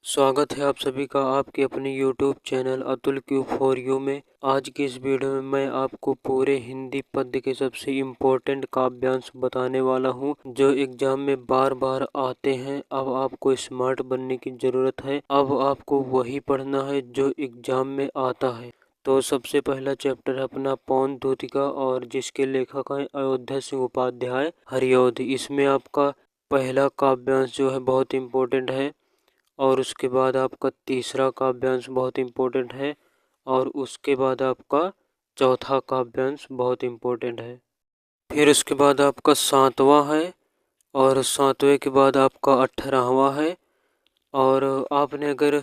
स्वागत है आप सभी का आपके अपने YouTube channel Atul Q for you में। आज की इस वीडियो में मैं आपको पूरे हिंदी पद्य के सबसे इम्पोर्टेंट काव्यांश बताने वाला हूं, जो एग्जाम में बार बार आते हैं। अब आपको स्मार्ट बनने की ज़रूरत है। अब आपको वही पढ़ना है जो एग्जाम में आता है। तो सबसे पहला चैप्टर है अपना पौंड दूतिका, और जिसके लेखक हैं अयोध्या सिंह उपाध्याय हरिऔध। इसमें आपका पहला काव्यांश जो है बहुत इम्पोर्टेंट है, और उसके बाद आपका तीसरा काव्यांश बहुत इम्पोर्टेंट है, और उसके बाद आपका चौथा काव्यांश बहुत इम्पोर्टेंट है। फिर उसके बाद आपका 7वां है, और 7वें के बाद आपका 18वां है। और आपने अगर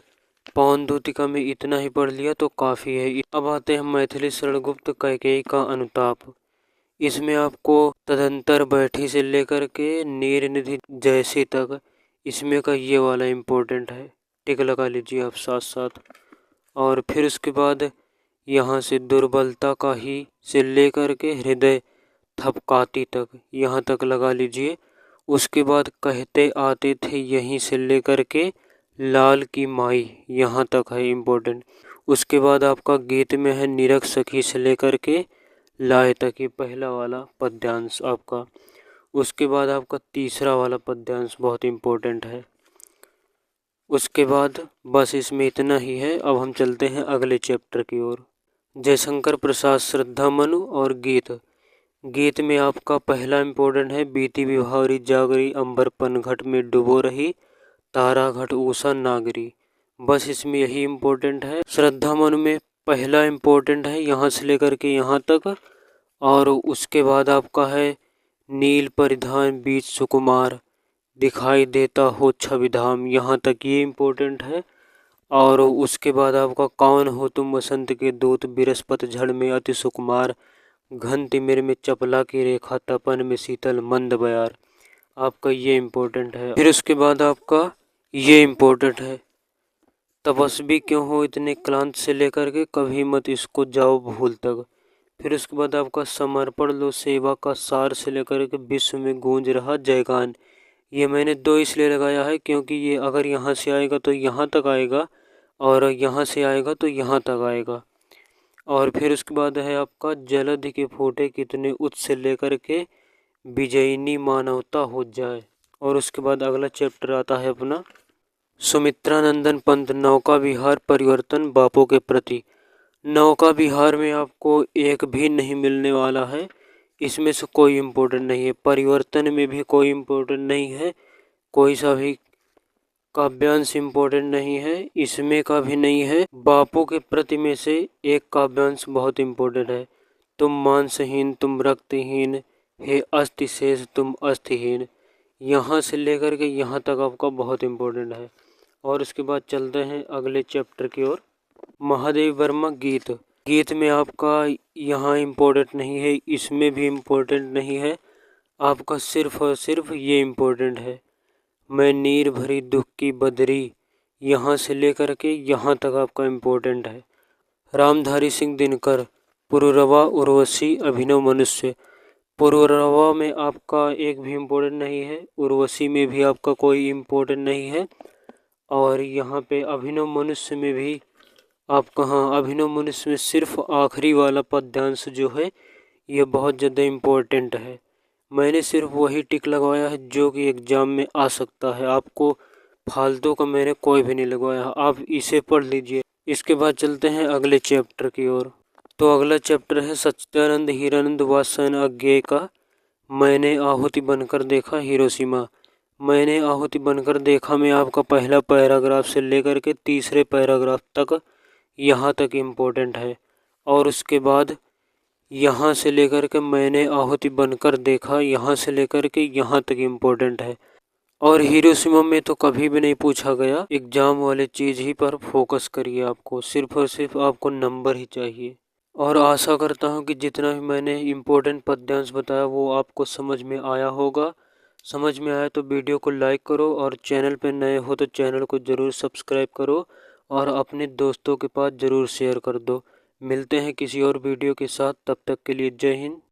पौंड दूतिका में इतना ही पढ़ लिया तो काफ़ी है। अब आते हैं मैथिली शरणगुप्त कैकेयी का अनुताप। इसमें आपको तदंतर बैठी से लेकर के नीर निधि जैसी तक इसमें का ये वाला इम्पोर्टेंट है, टिक लगा लीजिए आप साथ साथ। और फिर उसके बाद यहाँ से दुर्बलता का ही से लेकर के हृदय थपकाती तक यहाँ तक लगा लीजिए। उसके बाद कहते आते थे यहीं से लेकर के लाल की माई यहाँ तक है इम्पोर्टेंट। उसके बाद आपका गीत में है निरख सखी से लेकर के लाए तक, ये पहला वाला पद्यांश आपका। उसके बाद आपका तीसरा वाला पद्यांश बहुत इम्पोर्टेंट है। उसके बाद बस इसमें इतना ही है। अब हम चलते हैं अगले चैप्टर की ओर। जयशंकर प्रसाद श्रद्धा मनु और गीत। गीत में आपका पहला इम्पोर्टेंट है बीती विभावरी जागरी अंबर पनघट में डुबो रही तारा घट ऊषा नागरी। बस इसमें यही इम्पोर्टेंट है। श्रद्धा मनु में पहला इम्पोर्टेंट है यहाँ से लेकर के यहाँ तक, और उसके बाद आपका है नील परिधान बीच सुकुमार दिखाई देता हो छविधाम, यहाँ तक ये इम्पोर्टेंट है। और उसके बाद आपका कौन हो तुम वसंत के दूत बृहस्पति झड़ में अति सुकुमार घन तिमिर में चपला की रेखा तपन में शीतल मंद बयार, आपका ये इम्पोर्टेंट है। फिर उसके बाद आपका ये इम्पोर्टेंट है तपस्वी क्यों हो इतने क्लांत से लेकर के कभी मत इसको जाओ भूल तक। फिर उसके बाद आपका समर्पण लो सेवा का सार से लेकर के विश्व में गूंज रहा जयगान। ये मैंने दो इसलिए लगाया है क्योंकि ये अगर यहाँ से आएगा तो यहाँ तक आएगा, और यहाँ से आएगा तो यहाँ तक आएगा। और फिर उसके बाद है आपका जलधि के फूटे कितने उच्च से लेकर के विजयिनी मानवता हो जाए। और उसके बाद अगला चैप्टर आता है अपना सुमित्रानंदन पंत नौका विहार परिवर्तन बापों के प्रति। नौका विहार में आपको एक भी नहीं मिलने वाला है, इसमें से कोई इम्पोर्टेंट नहीं है। परिवर्तन में भी कोई इम्पोर्टेंट नहीं है, कोई सा भी काव्यांश इम्पोर्टेंट नहीं है, इसमें का भी नहीं है। बापों के प्रति में से एक काव्यांश बहुत इम्पोर्टेंट है, तुम मांसहीन तुम रक्तहीन हे अस्थि शेष तुम अस्थिहीन, यहाँ से लेकर के यहाँ तक आपका बहुत इम्पोर्टेंट है। और उसके बाद चलते हैं अगले चैप्टर की ओर। महादेव वर्मा गीत। गीत में आपका यहाँ इम्पोर्टेंट नहीं है, इसमें भी इम्पोर्टेंट नहीं है, आपका सिर्फ और सिर्फ ये इम्पोर्टेंट है मैं नीर भरी दुख की बदरी, यहाँ से लेकर के यहाँ तक आपका इम्पोर्टेंट है। रामधारी सिंह दिनकर पुरुरवा उर्वशी अभिनव मनुष्य। पुरुरवा में आपका एक भी इम्पोर्टेंट नहीं है, उर्वशी में भी आपका कोई इम्पोर्टेंट नहीं है, और यहाँ पे अभिनव मनुष्य में भी आपका हाँ अभिनव मनुष्य में सिर्फ आखिरी वाला पद्यांश जो है ये बहुत ज़्यादा इम्पोर्टेंट है। मैंने सिर्फ वही टिक लगवाया है जो कि एग्ज़ाम में आ सकता है, आपको फालतू का मैंने कोई भी नहीं लगवाया, आप इसे पढ़ लीजिए। इसके बाद चलते हैं अगले चैप्टर की ओर। तो अगला चैप्टर है सच्चिदानंद हीरानंद वात्स्ययन अज्ञेय का मैंने आहुति बनकर देखा हिरोशिमा। मैंने आहुति बनकर देखा में आपका पहला पैराग्राफ से लेकर के तीसरे पैराग्राफ तक यहाँ तक इम्पोर्टेंट है, और उसके बाद यहाँ से लेकर के मैंने आहुति बनकर देखा यहाँ से लेकर के यहाँ तक इम्पोर्टेंट है। और हिरोशिमा में तो कभी भी नहीं पूछा गया, एग्जाम वाले चीज़ ही पर फोकस करिए, आपको सिर्फ और सिर्फ आपको नंबर ही चाहिए। और आशा करता हूँ कि जितना भी मैंने इम्पोर्टेंट पद्यांश बताया वो आपको समझ में आया होगा। समझ में आया तो वीडियो को लाइक करो, और चैनल पर नए हो तो चैनल को ज़रूर सब्सक्राइब करो, और अपने दोस्तों के पास ज़रूर शेयर कर दो। मिलते हैं किसी और वीडियो के साथ, तब तक के लिए जय हिंद।